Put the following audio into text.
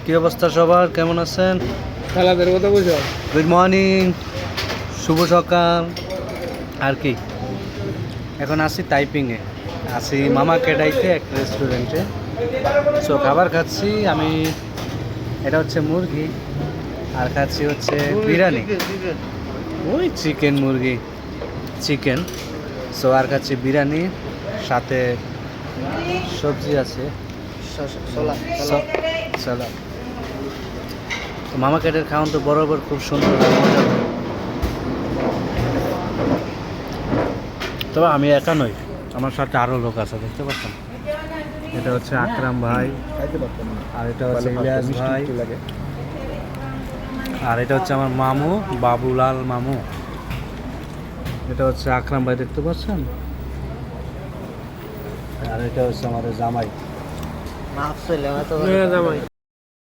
কি অবস্থা সবার, কেমন আছেন? খেলাদের কথা বুঝো। গুড মর্নিং, শুভ সকাল। আর কি, এখন আসি টাইপিংয়ে, আসি মামা কেডাইতে একটা রেস্টুরেন্টে। সো খাবার খাচ্ছি আমি, এটা হচ্ছে মুরগি আর খাচ্ছি হচ্ছে বিরিয়ানি, ওই চিকেন মুরগি চিকেন। সো আর খাচ্ছি বিরিয়ানি, সাথে সবজি আছে, সালাদ। তো মামা ক্যাটের খাওয়ান তো বরাবর খুব সুন্দর আর মজা হয়। তবে আমি একা নই, আমার সাথে আরও লোক আছে, দেখতে পাচ্ছেন। এটা হচ্ছে আকরাম ভাই, আর এটা হচ্ছে ইলিয়াস ভাই, আর এটা হচ্ছে আমার মামু বাবুলাল মামু। এটা হচ্ছে আকরাম ভাই, দেখতে পাচ্ছেন। আর এটা হচ্ছে আমাদের জামাই। জামাই